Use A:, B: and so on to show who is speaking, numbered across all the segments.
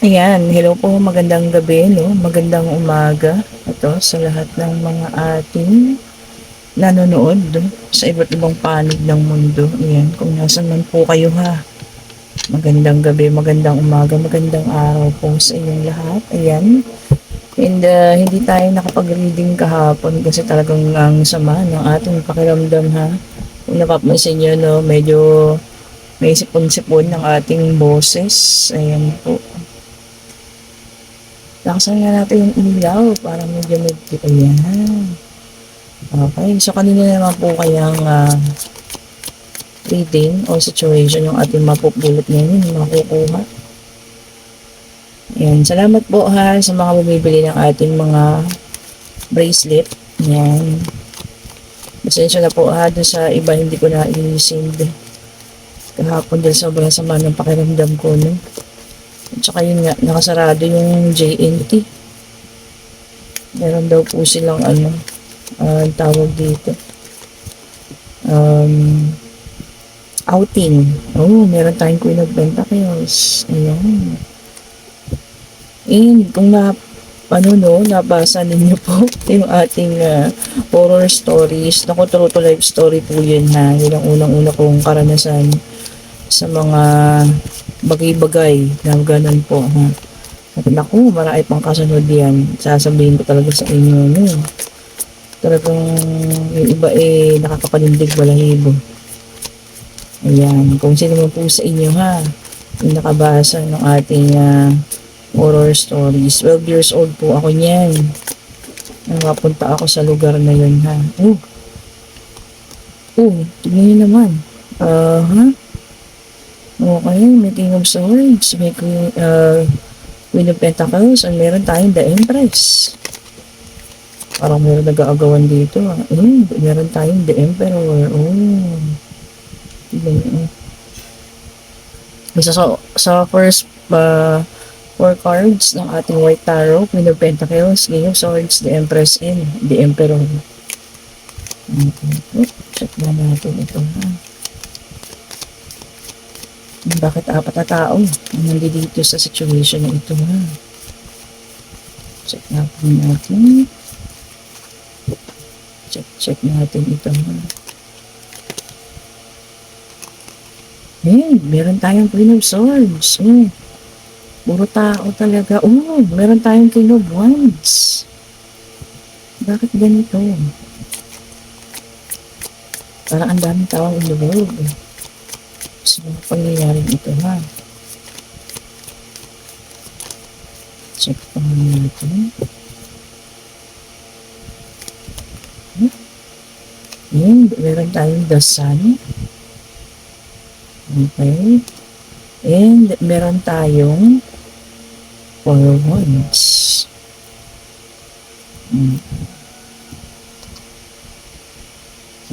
A: Ayan, hello po, magandang gabi, no? Magandang umaga. Ito sa lahat ng mga ating nanonood no? Sa iba't ibang panig ng mundo. Ayan, kung nasan man po kayo ha. Magandang gabi, magandang umaga, magandang araw po sa inyong lahat. Ayan. And hindi tayo nakapag-reading kahapon kasi talagang ang sama ng ating pakiramdam ha. Kung napapansin nyo, no, medyo may sipon-sipon ng ating boses. Ayan po. Lakasan nga natin yung ilaw para medyo medyo ayan. Okay, so kanina naman po kayang reading o situation yung ating mapupulot ngayon, yung makukuha. Ayan, salamat po ha sa mga bumibili ng ating mga bracelet. Ayan. Pasensya na po ha doon sa iba hindi ko na i-send kahapon dahil sobrang sama ng pakiramdam ko, no? At saka yun nga, nakasarado yung JNT. Meron daw po silang tawag dito. Outing. Oh, meron tayong Queen of Pentacles. Ayan. And kung nabasa ninyo po yung ating horror stories. Naku, true to life story po yun ha. Yun ang unang-una kong karanasan sa mga bagay-bagay na ganun po ha. At naku, marami pang kasunod yan. Sasabihin ko talaga sa inyo, no? Talagang yung iba nakakapanindig balahibo. Ayan, kung sino man po sa inyo ha, yung nakabasa ng ating horror stories. 12 years old po ako niyan. Nakapunta ako sa lugar na yun ha. Tignan nyo naman. Okay, may King of Swords, may Queen of Pentacles, at meron tayong The Empress. Parang meron nag-aagawan dito. Meron tayong The Emperor. Sa first 4 cards ng ating White Tarot, Queen of Pentacles, King of Swords, The Empress, and The Emperor. Check na natin ito ha. Bakit 4 na tao ang nandito sa situation na ito ha? Check natin. Check natin ito ha. Meron tayong Queen of Swords. Puro tao talaga. Meron tayong King of Wands. Bakit ganito? Parang ang daming tao in the world. So, pangyayaring ito ha. Check pa natin. Meron tayong The Sun. Okay. And meron tayong 4 Wands.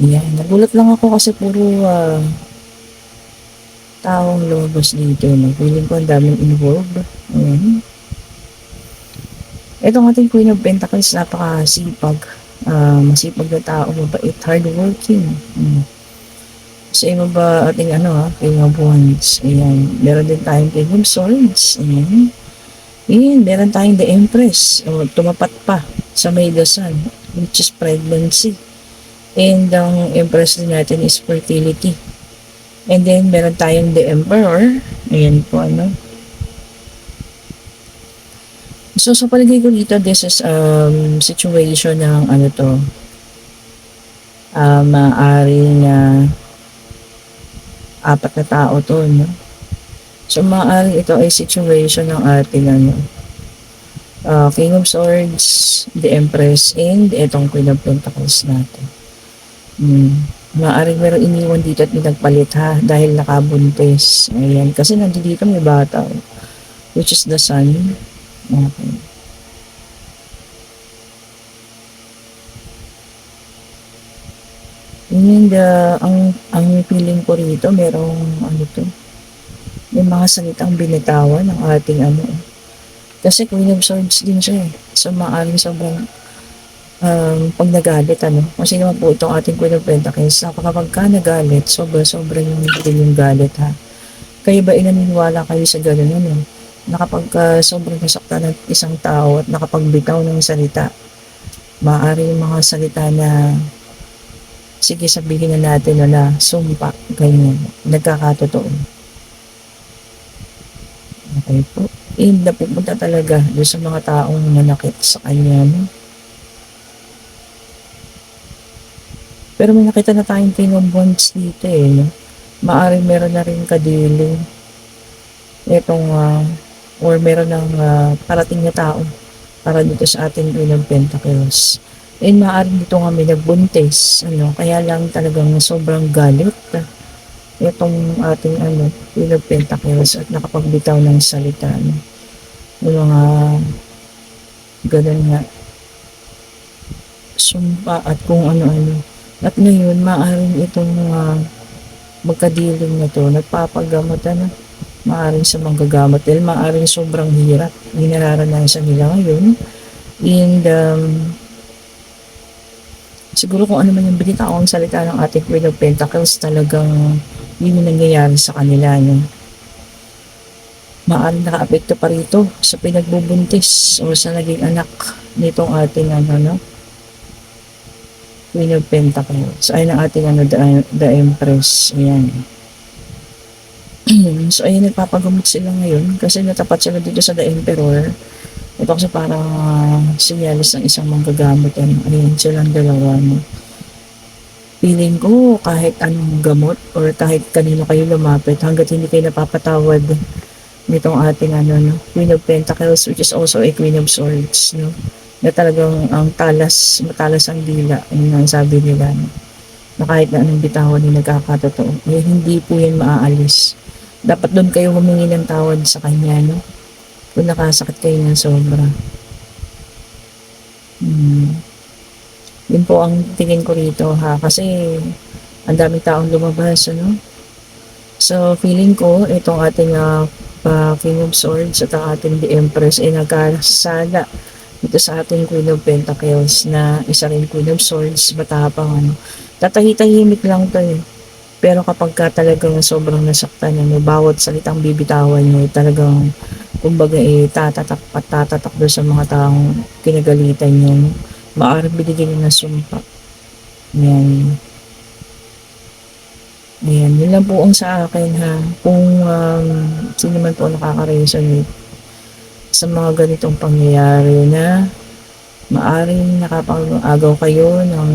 A: Ayan, nagulat lang ako kasi puro taong lumabas dito. Feeling ko ang daming involved. Ayan. Itong ating Queen of Pentacles, napakasipag. Masipag na tao, mabait, hardworking. Sa iba ba ating King of Wands. Ayan. Meron din tayong King of Swords. Ayan. Ayan. Meron tayong The Empress. Tumapat pa sa May the Sun, which is pregnancy. And ang Empress din natin is fertility. And then, meron tayong The Emperor. Ayan po, So, sa palagay ko dito, this is situation ng maaaring 4 na tao to, no? So, maaaring ito ay situation ng ating King of Swords, The Empress, and itong Queen of Pentacles natin. Maaaring meron iniwan dito at pinagpalit ha, dahil nakabuntis. Ayan, kasi nandito may bata, which is the Sun. Okay. And ang feeling ko rito, merong may mga salitang binitawan ng ating kasi Queen of Swords din siya so maaaring sobrang pag nagalit kasi naman po itong ating Queen of Pentacles, kapag ka nagalit, sobra yung galit ha. Kayo ba naniniwala kayo sa gano'n na kapagka sobrang nasaktan ng isang tao at nakapagbitaw ng salita, maaari yung mga salita na sige sabihin na natin na sumpa, ganyan, nagkakatotoo. Okay po. Napupunta talaga doon sa mga taong nanakit sa kanya, no? Pero may nakita na tayong bonds dito eh, no? Maaring meron na rin kadili itong or meron ng parating na tao para dito sa ating Queen of Pentacles. And maaaring dito nga may nagbuntis, ano, kaya lang talagang sobrang galit itong ating Queen of Pentacles at nakapagbitaw ng salita, no? Yung mga ganun nga, sumpa at kung ano-ano. At ngayon, maaaring itong magkadiling na to, nagpapagamot, maaaring sa manggagamot dahil maaaring sobrang hirap yung nararanasan nila ngayon. And siguro kung ano man yung binitaong salita ng ating Queen of Pentacles, talagang yun yung nangyayari sa kanila, no? Maaaring naka-apekto pa rito sa pinagbubuntis o sa naging anak nitong ating Queen of Pentacles. Ay ng ating the Empress. Ayan. So ayun, nagpapagamot sila ngayon kasi natapat sila dito sa the Emperor. Ito kasi parang sinyalis ng isang manggagamot. Ayun silang dalawa, no? Feeling ko kahit anong gamot or kahit kanino kayo lumapit hanggat hindi kayo napapatawad nitong ating Queen of Pentacles, which is also a Queen of Swords, no? Na talagang ang matalas ang dila, yun ang sabi nila, no? Na kahit na anong bitawan yung nagkakatotoo, eh, hindi po yan maaalis. Dapat doon kayo humingi ng tawad sa kanya, no? Kung nakasakit kayo ng sobra. Yun po ang tingin ko rito, ha, kasi ang daming taong lumabas, ano? So feeling ko itong ating King of Swords at ang ating The Empress ay nagkasala dito sa ating Queen of Pentacles na isa rin Queen of Swords, matapang, tatahi-tahimik lang to eh. Pero kapag ka talagang sobrang nasaktan, bawat salitang bibitawan niya, talagang kumbaga tatatak doon sa mga taong kinagalitan niya. Maaaring binigyan niya ng sumpa. Yan. Ayan, yun lang po ang sa akin, ha. Kung sino man po nakaka-resonate sa mga ganitong pangyayari na maaring nakapag-agaw kayo ng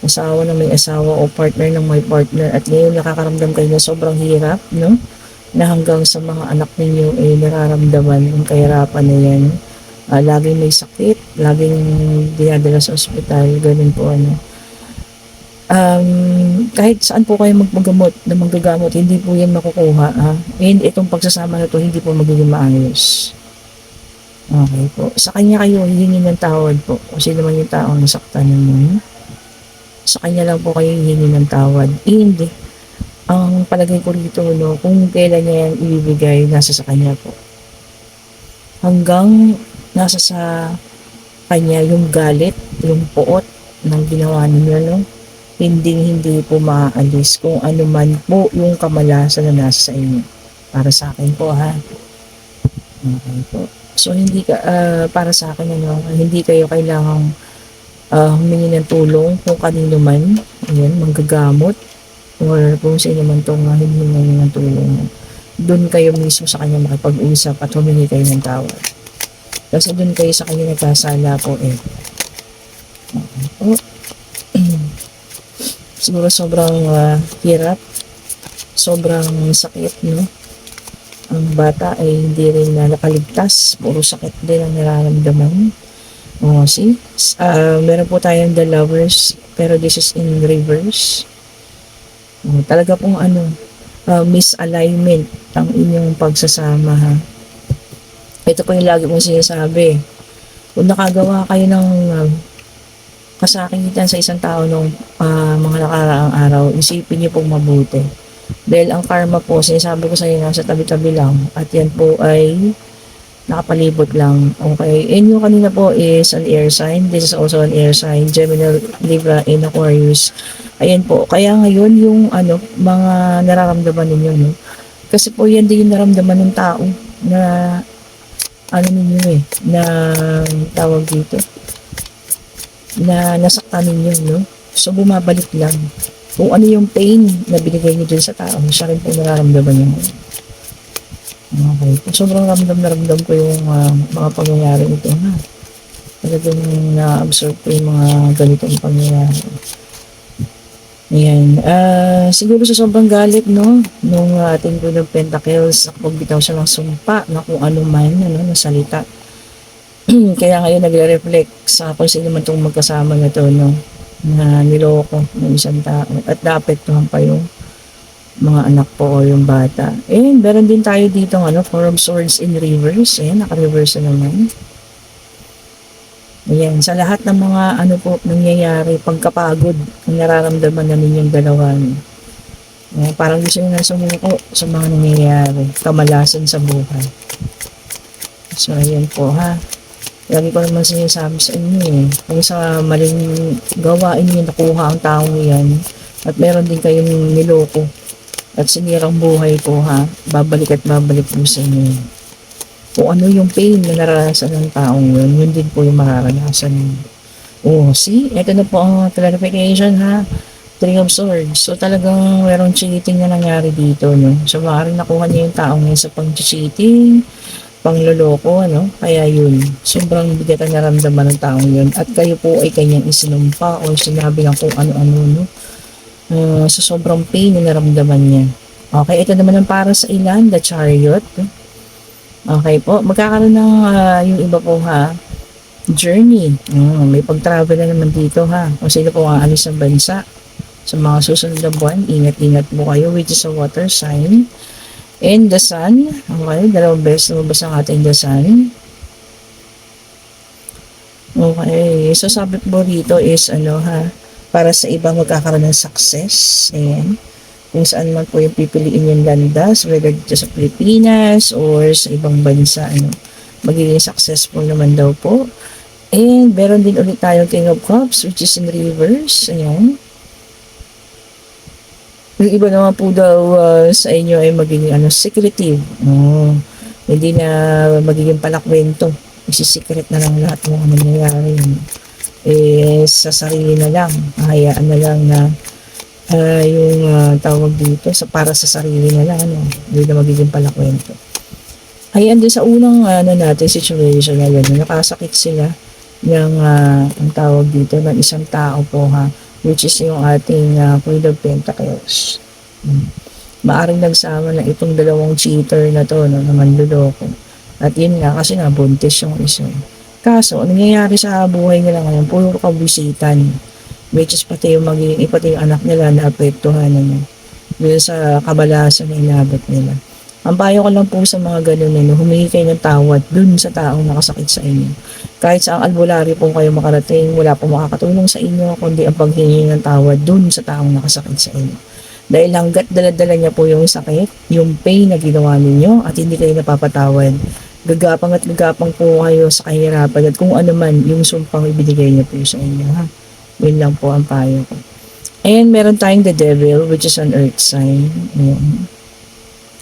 A: asawa na may asawa o partner ng may partner at ngayon nakakaramdam kayo na sobrang hirap, no? Na hanggang sa mga anak ninyo ay nararamdaman ang kahirapan na yan. Laging may sakit, laging dinadala sa ospital, ganun po, kahit saan po kayo magpagamot na manggagamot, hindi po yan makukuha, ha? And itong pagsasama na to, hindi po magiging maayos. Okay po. Sa kanya kayo hihingi ng tawad po. Kung sino man yung taong nasaktan mo, sa kanya lang po kayo hihingi ng tawad. And ang palagay ko rito, no, kung kailan niya yan ibibigay, nasa sa kanya po. Hanggang nasa sa kanya yung galit, yung poot ng ginawa niya, no? Hindi po maaalis kung ano man po yung kamalasan na nasa sa inyo. Para sa akin po, ha. Okay po. So hindi ka para sa akin, hindi kayo kailangang humingi ng tulong kung kanino man, ayan, manggagamot or kung sino man tong hihingi ng tulong. Doon kayo mismo sa kanya makipag-usap at humingi kayo ng tawad. Kasi doon kayo sa kanya nagkasala po eh. Okay po. Siguro sobrang hirap, sobrang sakit, no? Ang bata ay hindi rin nakaligtas, puro sakit din ang nararamdaman. See? Meron po tayong The Lovers, pero this is in reverse. Talaga pong misalignment ang inyong pagsasama, ha. Ito po yung lagi kong sinasabi. Kung nakagawa kayo ng kasakitan sa isang tao nung mga nakaraang araw, isipin niyo pong mabuti. Dahil ang karma po, sinasabi ko sa inyo, nasa tabi-tabi lang. At yan po ay nakapalibot lang. Okay. And yung kanina po is an air sign. This is also an air sign. Gemini, Libra, and Aquarius. Ayan po. Kaya ngayon yung mga nararamdaman ninyo, no? Kasi po yan din yung naramdaman ng tao na ano ninyo na tawag dito, na nasaktan ninyo, no? So, bumabalik lang. Kung ano yung pain na binigay niyo dun sa tao, siya rin po nararamdaman niyo. Okay. Sobrang ramdam na ramdam ko yung mga pangyayari ito, ha? Talagang na-absorb ko yung mga ganitong pangyayari. Ayan. Siguro sa sobrang galit, no, nung ating Queen of Pentacles, nagbitaw siya ng sumpa na kung ano man, na salita. Kaya ngayon nagre-reflect sa kung sino man itong magkasama na to, no, na niloko ng isang tao at naapektuhan pa yung mga anak po o yung bata. And meron din tayo dito Four of Swords in reverse. Ayan, naka-reverse na naman. Ayan, sa lahat ng mga nangyayari, pagkapagod ang nararamdaman na ninyong dalawa. Ayan, parang gusto nyo na sumuko sa mga nangyayari, kamalasan sa buhay. So, ayan po, ha. Lagi ko naman sinasabi sa inyo kung sa maling gawain niyo nakuha ang taong yan at meron din kayong niloko at sinirang buhay ko, ha, babalik at babalik po sa inyo. Kung ano yung pain na naranasan ng taong yun din po yung mararanasan niyo. Oh, see? Ito na po ang clarification, ha. Three of Swords. So, talagang merong cheating na nangyari dito, no. So, maaaring nakuha niya yung taong yan sa pang-cheating, pangloloko, kaya yun, sobrang bigat ang naramdaman ng taong yun at kayo po ay kanyang isinumpa o sinabi ng kung ano-ano, no? Sa sobrang pain na naramdaman niya. Okay, ito naman ang para sa ilan, the Chariot. Okay po, magkakaroon ng yung iba po, ha, journey. May pag-travel na naman dito, ha, kung sino po aalis ng bansa sa mga susunod na buwan, ingat-ingat po kayo, which is a water sign. And the Sun, okay, dalawang beses lumabas ang ating the Sun. Okay, so sabi po rito is para sa iba magkakaroon ng success. Ayan. Kung saan man po yung pipiliin yung landas, whether dito sa Pilipinas or sa ibang bansa, magiging successful naman daw po. And meron din ulit tayong King of Cups, which is in reverse. Ayan. Yung iba naman po daw sa inyo ay magiging secretive. Hindi na magiging palakwento. Isi-secret na lang lahat ng nangyayari. Sa sarili na lang. Hayaan na lang na yung tawag dito para sa sarili na lang. Hindi na magiging palakwento. Ayan din sa unang natin situation na yan. Nakasakit sila ng ang tawag dito ng isang tao po, ha, which is yung ating Queen of Pentacles. Maaring nagsama na itong dalawang cheater na to, na manluloko. At yun nga, kasi nabuntis yung isa. Kaso, nangyayari sa buhay nila ngayon, puro kabisitan. Which is pati yung anak nila na apektuhan dahil sa kabalasan na inabot nila. Ang payo ko lang po sa mga ganun, humingi kayo ng tawad dun sa taong nakasakit sa inyo. Kahit sa albularyo po kayo makarating, wala po makakatulong sa inyo, kundi ang paghingi ng tawad dun sa taong nakasakit sa inyo. Dahil hanggat dala-dala niya po yung sakit, yung pain na ginawa ninyo at hindi kayo napapatawad, gagapang at gagapang po kayo sa kahirapan at kung ano man yung sumpang ibinigay niya po sa inyo, ha. Yun lang po ang payo ko. And meron tayong the Devil, which is an earth sign. Ayan.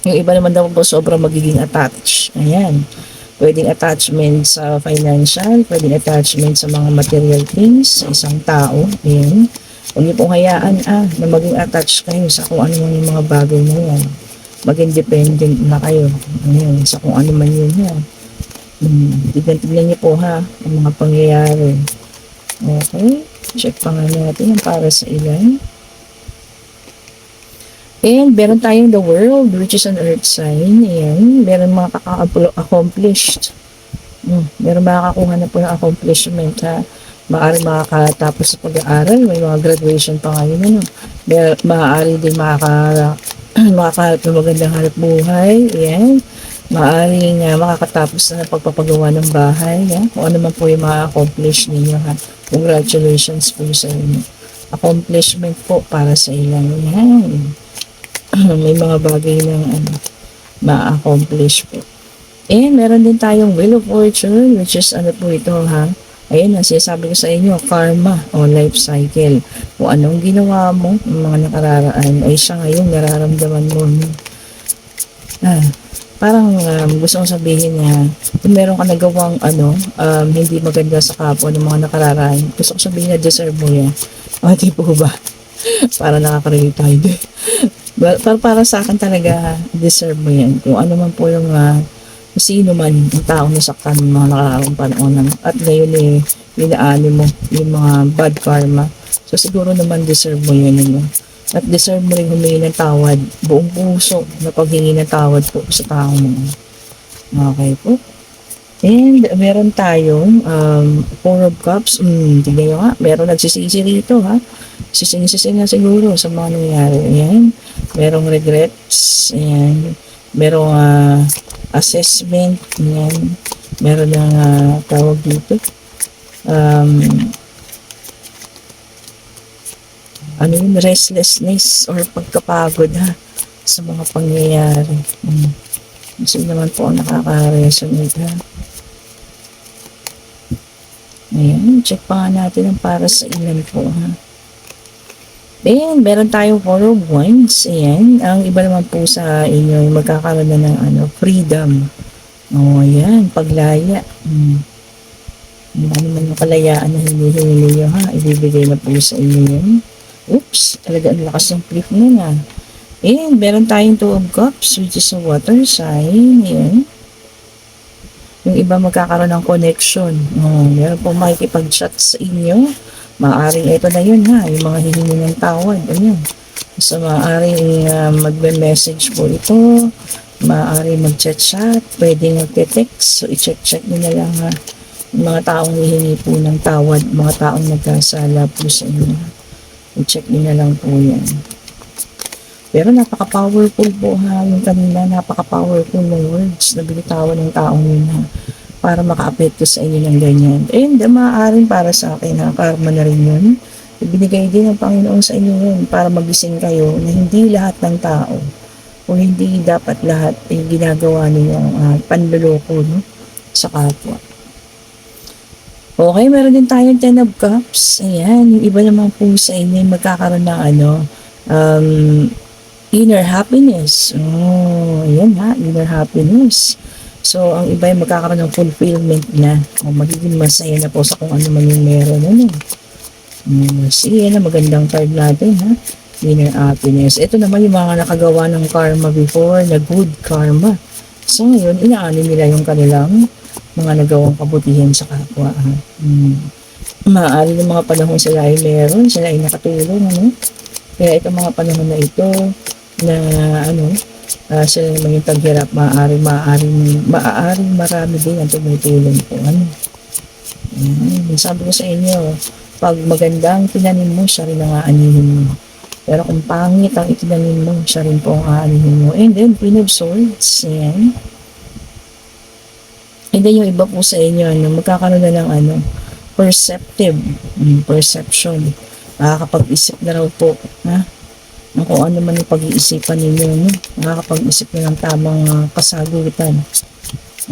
A: Yung iba naman daw po sobrang magiging attached. Ayan. Pwedeng attachment sa financial, pwedeng attachment sa mga material things, sa isang tao. Ayan. Huwag niyo pong hayaan na maging attached kayo sa kung ano man yung mga bagay na yan. Maging dependent na kayo. Ayan. Sa kung ano man yun yan. Tignan niyo po, ha, ang mga pangyayari. Okay. Check pa nga natin yung para sa ilan. And meron tayong the World, which is an earth sign. Ayan. Meron mga accomplished. Meron makakakuha na po ng accomplishment, ha. Maaari makakatapos sa pag-aaral. May mga graduation pa ngayon. Maaari din makakahanap ng magandang hanap buhay. Ayan. Maaaring makakatapos na pagpapagawa ng bahay. Ayan. Kung ano man po yung ma-accomplish ninyo, ha. Congratulations po sa inyo. Accomplishment po para sa ilan. Ayan. May mga bagay ng ma-accomplish po. And meron din tayong Wheel of Fortune, which is po ito, ha. Ayan, sinasabi ko sa inyo, karma o life cycle. Kung anong ginawa mo, mga nakararaan, ay siya ngayon nararamdaman mo. parang gusto kong sabihin na kung meron ka nagawang hindi maganda sa kapwa ng mga nakararaan, gusto ko sabihin na deserve mo yan. O, di po ba? Para nakaka-relate tayo doon. Para sa akin talaga, deserve mo yan. Kung ano man po yung sino man ang taong nasaktan ng mga nakaraang panahon at ngayon inaani mo yung mga bad karma. So siguro naman deserve mo yun. At deserve mo rin humingi ng tawad, buong puso na paghingi ng tawad po sa tao mo. Okay po. And meron tayong Four of Cups. Tignan nyo nga, meron nagsisisi rito ha. Sising-sising na siguro sa mga nangyari. Ayan. Merong regrets. Ayan. Merong assessment. Ayan. Meron ng tawag dito. Restlessness or pagkapagod ha sa mga pangyayari. Kasi naman po ang nakaka-resonate ha. Ayan, check pa nga natin ang para sa ilan po ha. Then, meron tayong Four of Wands. Ayan, ang iba naman po sa inyo magkakaroon na ng freedom. Ayan, paglaya. Ano naman yung kalayaan na hinihingi niyo ha, ibibigay na po sa inyo yun. Oops, talaga ang lakas ng flip na nga. And meron tayong Two of Cups, which is a water sign. Ayan. Yung iba magkakaroon ng connection. Meron pong makikipag-chat sa inyo. Maaring ito na yun ha, yung mga hihingi ng tawad. Ayan. So maaring magme-message po ito. Maaring mag-chat-chat. Pwede mag-text. So i-check-check nyo na lang ha. Yung mga taong hihingi po ng tawad. Mga taong nagkasala po sa inyo. I-check nyo na lang po yan. Pero napaka-powerful po ha. Yung kanina, napaka-powerful ng words na binitawan ng taong yun ha. Para maka-apekto sa inyo ng ganyan. And maaaring para sa akin ha, karma na rin yun. Ibinigay din ng Panginoon sa inyo yun para magising kayo na hindi lahat ng tao o hindi dapat lahat ay ginagawa ninyong panluloko no, sa kapwa. Okay, meron din tayong Ten of Cups. Ayan, yung iba naman po sa inyo magkakaroon ng inner happiness. Ayan ha, inner happiness. So, ang iba ay magkakaroon ng fulfillment na. Magiging masaya na po sa kung ano man yung meron. Sige na, magandang card natin ha. Inner happiness. Ito naman yung mga nakagawa ng karma before, na good karma. So, ngayon, inaani nila yung kanilang mga nagawang kabutihan sa kapwa. Maaari ng mga panahon sila ay meron, sila ay nakatulong. Kaya itong mga panahon na ito, na sila naman yung taghirap, maaaring marami din ang tumutulong po. Sabi ko sa inyo, pag magandang tinanim mo, siya rin ang aanihin mo. Pero kung pangit ang itinanim mo, siya rin po ang aanihin mo. And then, Queen of Swords, ayan. And then, yung iba po sa inyo, magkakaroon na ng perception. Makakapag-isip na raw po, ha? Kung ano man yung pag-iisipan ninyo, no? Nakakapag-isip na ng tamang kasagutan.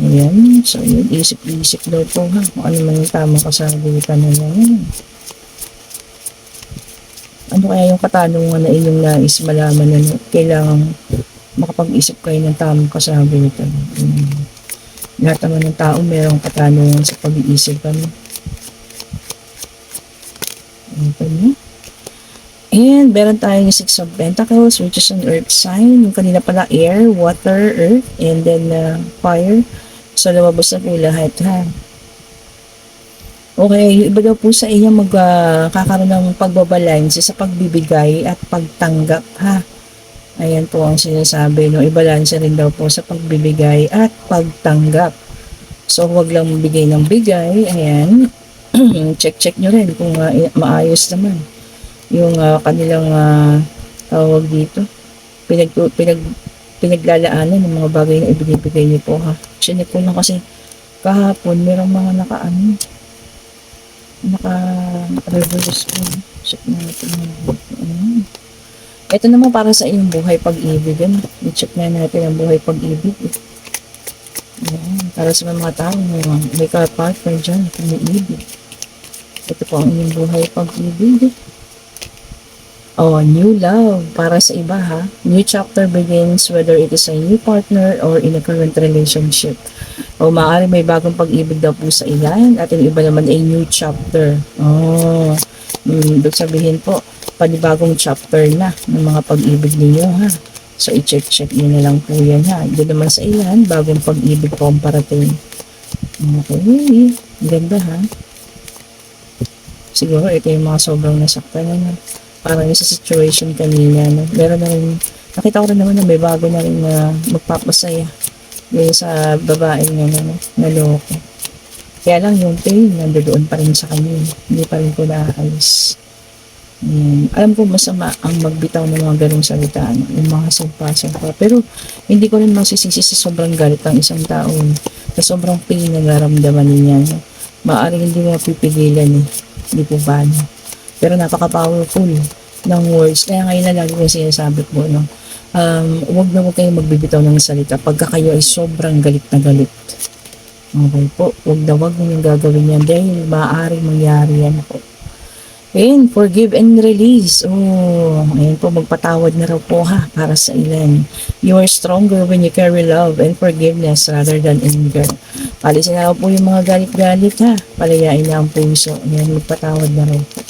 A: Ayan. So, yun, isip-isip daw po, ha? Kung ano man yung tamang kasagutan na yan. Ano kaya yung katanungan na inyong nais malaman na kailangan makapag-isip kayo ng tamang kasagutan? Lahat naman ng tao mayroong katanungan sa pag-iisip. Ito na. And meron tayong Six of Pentacles, which is an earth sign. Yung kanina pala air, water, earth, and then fire. So lumabas na po lahat ha. Okay, yung iba daw po sa inyo magkakaroon ng pagbabalanse sa pagbibigay at pagtanggap ha. Ayan po ang sinasabi, no? Ibalanse rin daw po sa pagbibigay at pagtanggap. So huwag lang bigay ng bigay. Ayan. Check nyo rin kung maayos naman yung kanilang tawag dito, pinaglalaanan ng mga bagay na ibinibigay niyo po ha. Siya po lang kasi kahapon merong mga naka-reverse po. Check natin. Ito naman para sa inyong buhay pag-ibig. I-check na natin ang buhay pag-ibig. Para sa mga tao may ka-partner dyan, umiibig. Ito po ang inyong buhay pag-ibig. Oh, new love para sa iba ha. New chapter begins whether it is a new partner or in a current relationship. O maaari may bagong pag-ibig daw po sa ilan at yung iba naman ay new chapter. Oh, ibig sabihin po, panibagong chapter na ng mga pag-ibig ninyo ha. So, i-check-check nyo na lang po yan ha. Doon naman sa ilan, bagong pag-ibig po ang parating. Okay, ganda ha. Siguro ito yung mga sobrang nasaktan na. Parang yung sa situation kanina. No? Meron na rin, nakita ko rin naman na may bago na rin na magpapasaya yung sa babaeng na naloko. Kaya lang yung pain nandoon pa rin sa kanya. Hindi pa rin ko naaalis. Alam ko masama ang magbitaw ng mga ganong salita, yung mga sagpa-sagpa. Pero hindi ko rin masisisi sa sobrang galit ng isang tao. Sa sobrang pain na naramdaman niya. No? Maaaring hindi mo mapipigilan Hindi po ba? No? Pero napaka-powerful ng words. Kaya ngayon na lagi ko sinasabi ko, no? Huwag na huwag kayong magbibitaw ng salita pagka kayo ay sobrang galit na galit. Okay po, huwag na huwag nyo gagawin yan dahil maaaring mangyari yan po. And forgive and release. Oh, ayan po, magpatawad na raw po ha, para sa ilan. You are stronger when you carry love and forgiveness rather than anger. Palisin na raw po yung mga galit-galit ha. Palayain na ang puso. Ayan, magpatawad na raw po.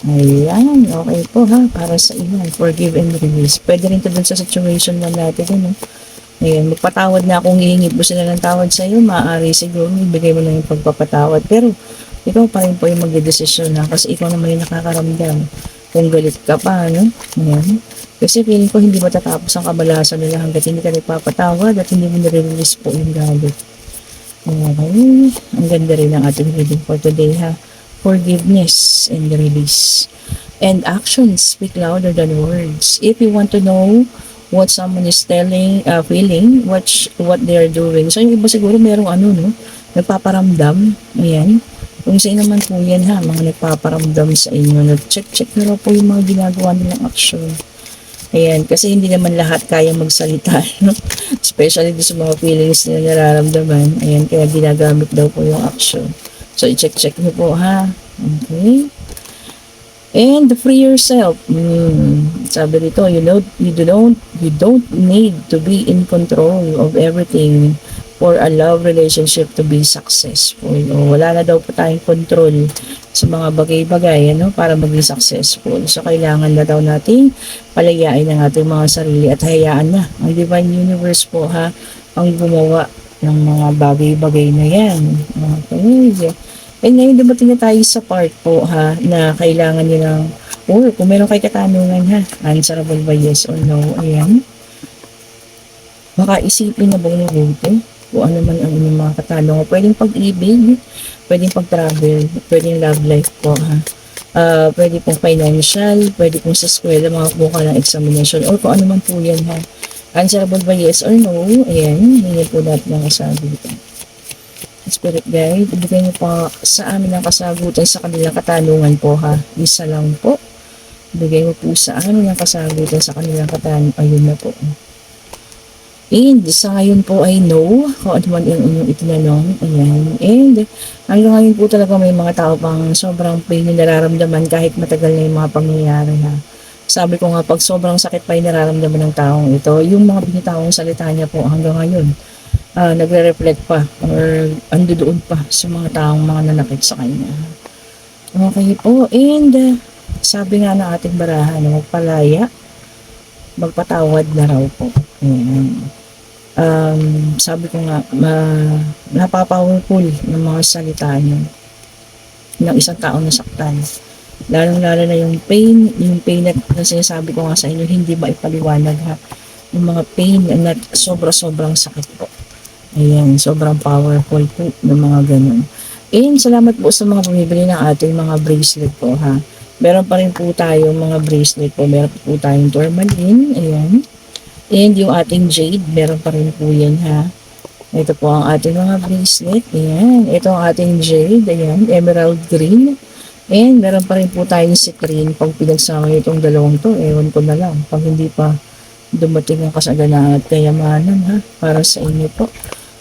A: Ayan, okay po ha, para sa ilan. Forgive and release. Pwede rin ito dun sa situation na natin. Ano? Ayan, magpatawad na kung hihingi po sila ng tawad sa iyo. Maaari siguro, ibigay mo na yung pagpapatawad. Pero, ikaw pa rin po yung magdedesisyon na kasi ikaw naman yung nakakaramdam kung galit ka pa, no? Ayan. Kasi feeling ko hindi matatapos ang kabalasan nila hanggat hindi ka nagpapatawad at hindi mo nare-release po yung galit. Okay. Ang ganda rin ng ating reading for today, ha? Forgiveness and release. And actions speak louder than words. If you want to know what someone is feeling, watch what they are doing. So, yung iba siguro merong no? Nagpaparamdam. Ayan. Kung sa'yo naman po yan ha, mga nagpaparamdam sa inyo, nag-check na raw po yung mga ginagawa nilang action. Ayan, kasi hindi naman lahat kaya magsalita, no? Especially sa mga feelings na nararamdaman. Ayan, kaya ginagamit daw po yung action. So, i-check nyo po ha. Okay. And free yourself. Sabi dito, you don't need to be in control of everything for a love relationship to be successful. O, wala na daw po tayong control sa mga bagay-bagay para maging successful. So, kailangan na daw nating palayain ang ating mga sarili at hayaan na ang Divine Universe po ha, ang gumawa ng mga bagay-bagay na yan. Okay. And ngayon dumating na tayo sa part po ha, na kailangan nyo ng, or kung meron kayo katanungan ha, answerable by yes or no. Ayan. Baka isipin na bang mabuti kung ano man ang inyong mga katanungan. Pwedeng pag-ibig, pwedeng pag-travel, pwedeng love life po ha. Pwede pong financial, pwede pong sa eskwela, mga buka ng examination, or kung ano man po yan ha. Answerable by yes or no. Ayan, hindi po natin ang kasagutan. Spirit guide, ibigay niyo po sa amin ang kasagutan sa kanilang katanungan po ha. Isa lang po. Ibigay mo po sa amin ang kasagutan sa kanilang katanungan. Ayun na po. And sa ngayon po ay no, kung ano man yung inyong itinanong. Ayan. And hanggang ngayon po talaga may mga tao pang sobrang pain na nararamdaman kahit matagal na yung mga pangyayari ha. Sabi ko nga, pag sobrang sakit pa yung nararamdaman ng taong ito, yung mga binitawang salita niya po hanggang ngayon, nagre-reflect pa or ando doon pa sa mga taong mga nanakit sa kanya. Okay po. And sabi nga ng ating barahan, magpalaya, magpatawad na raw po. Ayan. Sabi ko nga, napapowerful ng mga salita niyo ng isang taong nasaktan. Lalong-lalo na yung pain na sinasabi ko nga sa inyo, hindi ba ipaliwanag ha? Yung mga pain na sobrang sakit po. Ayan, sobrang powerful po ng mga ganun. And salamat po sa mga bumibili ng ating mga bracelet po ha. Meron pa rin po tayong mga bracelet po. Meron po tayong tourmaline. Ayan. And yung ating jade, meron pa rin po yan ha. Ito po ang ating mga bracelet. Ayan. Ito ang ating jade. Ayan. Emerald green. And meron pa rin po tayong citrine. Pag pinagsama itong dalawang to, ewan ko na lang. Pag hindi pa dumating ang kasaganaan at kayamanan ha. Para sa inyo po.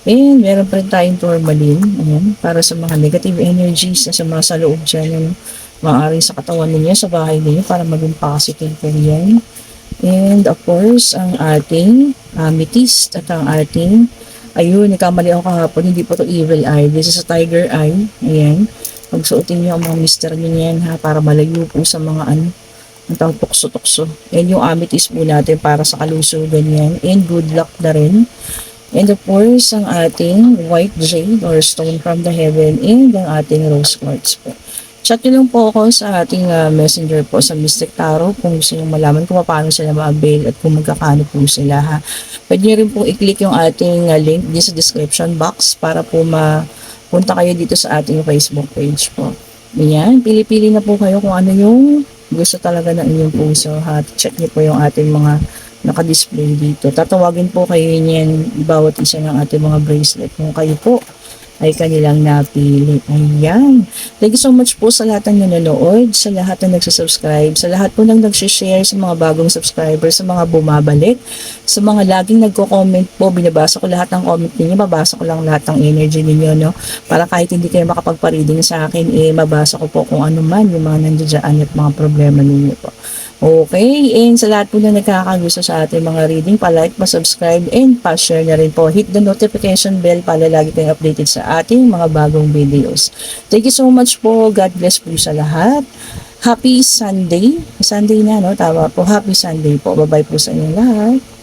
A: And meron pa rin tayong tourmaline. Ayan. Para sa mga negative energies na sa mga sa loob dyan. Ano. maaaring sa katawan ninyo, sa bahay ninyo para maging positive po yan. And of course, ang ating amethyst at ang ating, ayun, nagkamali ako kahapon, hindi po to evil eye. This is a tiger eye. Ayan. Pagsuotin nyo ang mga mister nyo yan ha, para malayo po sa mga ang tawag tukso-tukso. And yung amethyst po natin para sa kalusugan yan. And good luck na rin. And of course, ang ating white jade or stone from the heaven and ang ating rose quartz po. Chat nyo lang po ako sa ating messenger po sa Mystic Tarot kung gusto nyo malaman kung paano sila ma-avail at kung magkakano po sila ha. Pwede nyo rin po i-click yung ating link dito sa description box para po mapunta kayo dito sa ating Facebook page po. Ayan, pili-pili na po kayo kung ano yung gusto talaga ng inyong puso ha. Check nyo po yung ating mga naka-display dito. Tatawagin po kayo niyan bawat isa ng ating mga bracelet kung kayo po ay kanilang napili. Ayan. Thank you so much po sa lahat ng nanonood, sa lahat ng nagsasubscribe, sa lahat po ng nagsishare, sa mga bagong subscribers, sa mga bumabalik, sa mga laging nagko-comment po. Binabasa ko lahat ng comment ninyo, mabasa ko lang lahat ng energy ninyo, no? Para kahit hindi kayo makapagpa-reading sa akin, mabasa ko po kung ano man yung mga nandiyan at mga problema ninyo po. Okay, and sa lahat po na nagkakagusto sa ating mga reading, pa-like, pa-subscribe, and pa-share na rin po. Hit the notification bell para lagi kayong updated sa ating mga bagong videos. Thank you so much po. God bless po sa lahat. Happy Sunday. Sunday na, no? Tama po. Happy Sunday po. Bye-bye po sa inyo lahat.